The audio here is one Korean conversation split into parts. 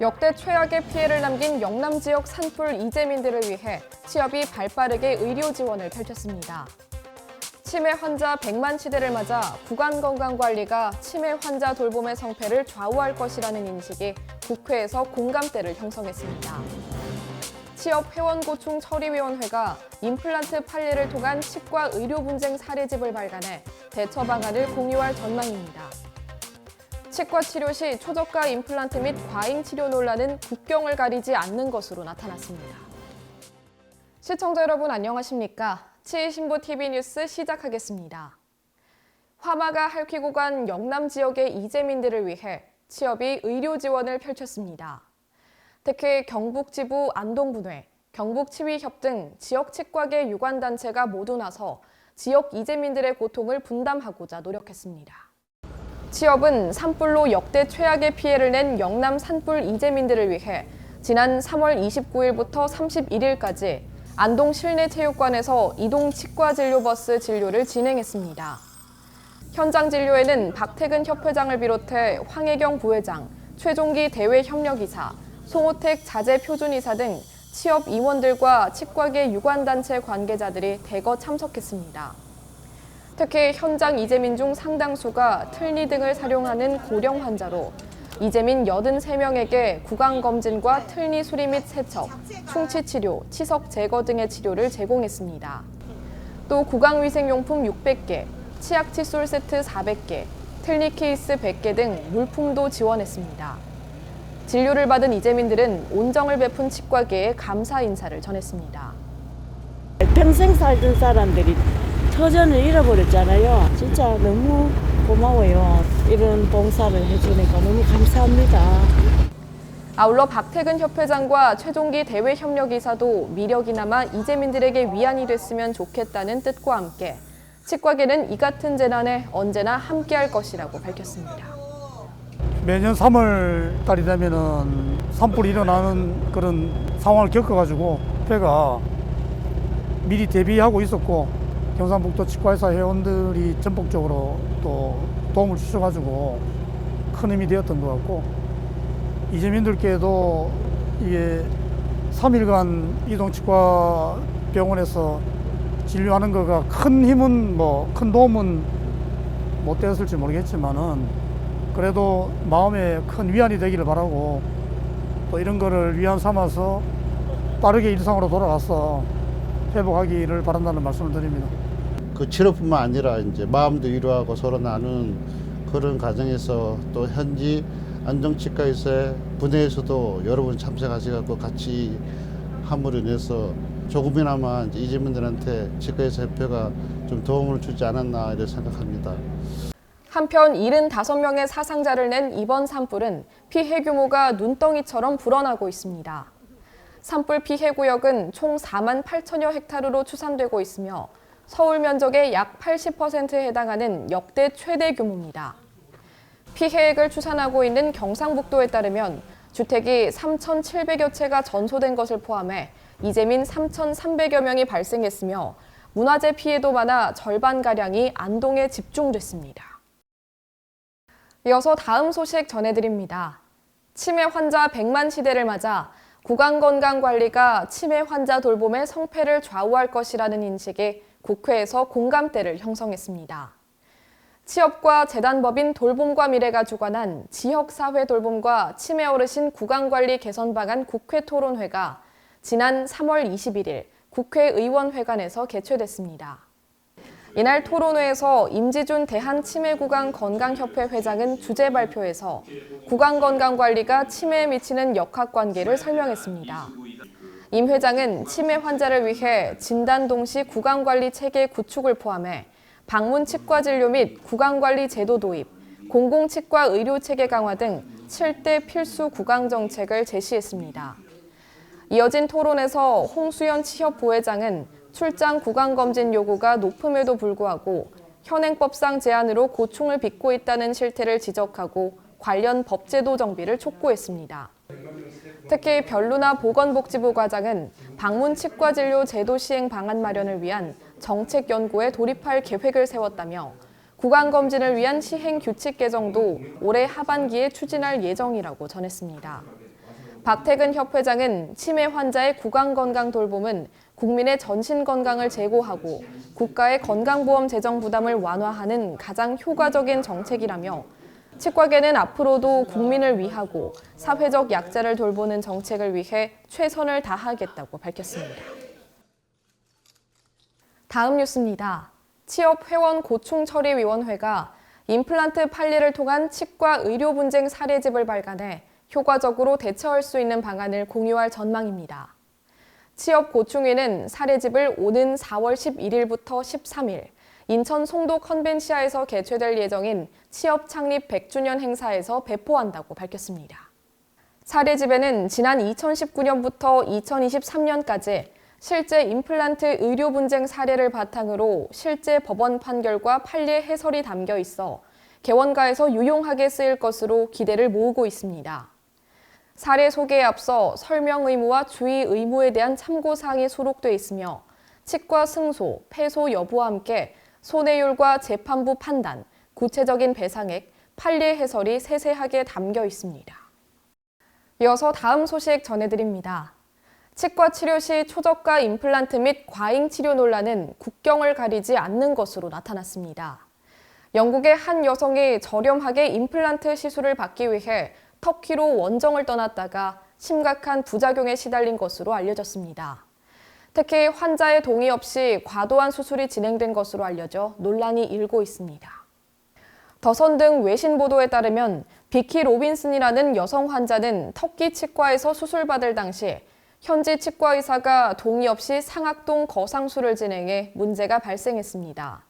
역대 최악의 피해를 남긴 영남 지역 산불 이재민들을 위해 취업이 발빠르게 의료 지원을 펼쳤습니다. 치매 환자 100만 시대를 맞아 구강건강관리가 치매 환자 돌봄의 성패를 좌우할 것이라는 인식이 국회에서 공감대를 형성했습니다. 취업회원고충 처리위원회가 임플란트 판례를 통한 치과 의료 분쟁 사례집을 발간해 대처 방안을 공유할 전망입니다. 치과 치료 시 초저가 임플란트 및 과잉 치료 논란은 국경을 가리지 않는 것으로 나타났습니다. 시청자 여러분 안녕하십니까? 치의신보 TV뉴스 시작하겠습니다. 화마가 핥히고 간 영남 지역의 이재민들을 위해 취업이 의료 지원을 펼쳤습니다. 특히 경북지부 안동분회, 경북치위협 등 지역 치과계 유관단체가 모두 나서 지역 이재민들의 고통을 분담하고자 노력했습니다. 취업은 산불로 역대 최악의 피해를 낸 영남 산불 이재민들을 위해 지난 3월 29일부터 31일까지 안동 실내체육관에서 이동 치과 진료버스 진료를 진행했습니다. 현장 진료에는 박태근 협회장을 비롯해 황혜경 부회장, 최종기 대외협력이사, 송호택 자재표준이사 등 취업 임원들과 치과계 유관단체 관계자들이 대거 참석했습니다. 특히 현장 이재민 중 상당수가 틀니 등을 사용하는 고령 환자로 이재민 83명에게 구강검진과 틀니 수리 및 세척, 충치치료, 치석 제거 등의 치료를 제공했습니다. 또 구강위생용품 600개, 치약 칫솔 세트 400개, 틀니 케이스 100개 등 물품도 지원했습니다. 진료를 받은 이재민들은 온정을 베푼 치과계에 감사 인사를 전했습니다. 평생 살던 사람들이 터전을 잃어버렸잖아요. 진짜 너무 고마워요. 이런 봉사를 해주니까 너무 감사합니다. 아울러 박태근 협회장과 최종기 대외협력이사도 미력이나마 이재민들에게 위안이 됐으면 좋겠다는 뜻과 함께 치과계는 이 같은 재난에 언제나 함께할 것이라고 밝혔습니다. 매년 3월 달이 되면은 산불이 일어나는 그런 상황을 겪어가지고 협회가 미리 대비하고 있었고 경상북도 치과의사 회원들이 전폭적으로 또 도움을 주셔가지고 큰 힘이 되었던 것 같고 이재민들께도 이게 3일간 이동치과 병원에서 진료하는 거가 큰 힘은 큰 도움은 못 되었을지 모르겠지만은 그래도 마음에 큰 위안이 되기를 바라고 또 이런 거를 위안 삼아서 빠르게 일상으로 돌아가서 회복하기를 바란다는 말씀을 드립니다. 그 치료뿐만 아니라 이제 마음도 위로하고 서로 나누는 그런 과정에서 또 현지 안동치과의사의 분회에서도 여러분 참석하셔서 같이 함으로 인해서 조금이나마 이제 이재민들한테 치과의사 협회가 좀 도움을 주지 않았나 이렇게 생각합니다. 한편 75명의 사상자를 낸 이번 산불은 피해 규모가 눈덩이처럼 불어나고 있습니다. 산불 피해 구역은 총 4만 8천여 헥타르로 추산되고 있으며 서울 면적의 약 80%에 해당하는 역대 최대 규모입니다. 피해액을 추산하고 있는 경상북도에 따르면 주택이 3,700여 채가 전소된 것을 포함해 이재민 3,300여 명이 발생했으며 문화재 피해도 많아 절반가량이 안동에 집중됐습니다. 이어서 다음 소식 전해드립니다. 치매 환자 100만 시대를 맞아 구강건강관리가 치매 환자 돌봄의 성패를 좌우할 것이라는 인식이 국회에서 공감대를 형성했습니다. 취업과 재단법인 돌봄과 미래가 주관한 지역사회 돌봄과 치매 어르신 구강관리 개선 방안 국회 토론회가 지난 3월 21일 국회의원회관에서 개최됐습니다. 이날 토론회에서 임지준 대한치매구강건강협회 회장은 주제 발표에서 구강건강관리가 치매에 미치는 역학관계를 설명했습니다. 임 회장은 치매 환자를 위해 진단 동시 구강관리 체계 구축을 포함해 방문 치과 진료 및 구강관리 제도 도입, 공공치과 의료 체계 강화 등 7대 필수 구강 정책을 제시했습니다. 이어진 토론에서 홍수연 치협 부회장은 출장 구강검진 요구가 높음에도 불구하고 현행법상 제한으로 고충을 빚고 있다는 실태를 지적하고 관련 법제도 정비를 촉구했습니다. 특히 별루나 보건복지부 과장은 방문 치과 진료 제도 시행 방안 마련을 위한 정책 연구에 돌입할 계획을 세웠다며 구강검진을 위한 시행 규칙 개정도 올해 하반기에 추진할 예정이라고 전했습니다. 박태근 협회장은 치매 환자의 구강 건강 돌봄은 국민의 전신 건강을 제고하고 국가의 건강보험 재정 부담을 완화하는 가장 효과적인 정책이라며 치과계는 앞으로도 국민을 위하고 사회적 약자를 돌보는 정책을 위해 최선을 다하겠다고 밝혔습니다. 다음 뉴스입니다. 취업회원고충처리위원회가 임플란트 판례를 통한 치과 의료 분쟁 사례집을 발간해 효과적으로 대처할 수 있는 방안을 공유할 전망입니다. 취업고충위는 사례집을 오는 4월 11일부터 13일 인천 송도 컨벤시아에서 개최될 예정인 취업 창립 100주년 행사에서 배포한다고 밝혔습니다. 사례집에는 지난 2019년부터 2023년까지 실제 임플란트 의료 분쟁 사례를 바탕으로 실제 법원 판결과 판례 해설이 담겨 있어 개원가에서 유용하게 쓰일 것으로 기대를 모으고 있습니다. 사례 소개에 앞서 설명 의무와 주의 의무에 대한 참고사항이 수록돼 있으며 치과 승소, 패소 여부와 함께 손해율과 재판부 판단, 구체적인 배상액, 판례 해설이 세세하게 담겨 있습니다. 이어서 다음 소식 전해드립니다. 치과 치료 시 초저가 임플란트 및 과잉 치료 논란은 국경을 가리지 않는 것으로 나타났습니다. 영국의 한 여성이 저렴하게 임플란트 시술을 받기 위해 터키로 원정을 떠났다가 심각한 부작용에 시달린 것으로 알려졌습니다. 특히 환자의 동의 없이 과도한 수술이 진행된 것으로 알려져 논란이 일고 있습니다. 더선 등 외신 보도에 따르면 비키 로빈슨이라는 여성 환자는 터키 치과에서 수술받을 당시 현지 치과 의사가 동의 없이 상악동 거상술을 진행해 문제가 발생했습니다.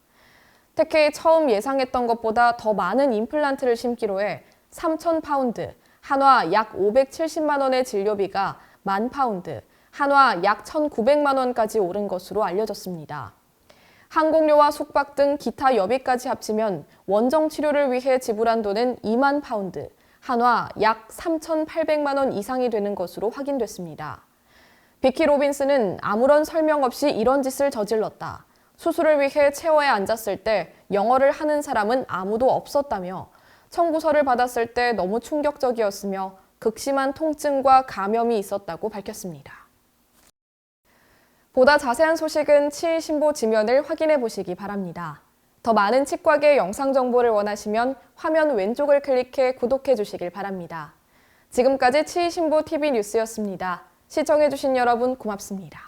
특히 처음 예상했던 것보다 더 많은 임플란트를 심기로 해 3,000파운드, 한화 약 570만 원의 진료비가 10,000파운드, 한화 약 1,900만 원까지 오른 것으로 알려졌습니다. 항공료와 숙박 등 기타 여비까지 합치면 원정 치료를 위해 지불한 돈은 2만 파운드, 한화 약 3,800만 원 이상이 되는 것으로 확인됐습니다. 비키 로빈슨은 아무런 설명 없이 이런 짓을 저질렀다. 수술을 위해 체어에 앉았을 때 영어를 하는 사람은 아무도 없었다며 청구서를 받았을 때 너무 충격적이었으며 극심한 통증과 감염이 있었다고 밝혔습니다. 보다 자세한 소식은 치의신보 지면을 확인해 보시기 바랍니다. 더 많은 치과계 영상 정보를 원하시면 화면 왼쪽을 클릭해 구독해 주시길 바랍니다. 지금까지 치의신보 TV 뉴스였습니다. 시청해 주신 여러분 고맙습니다.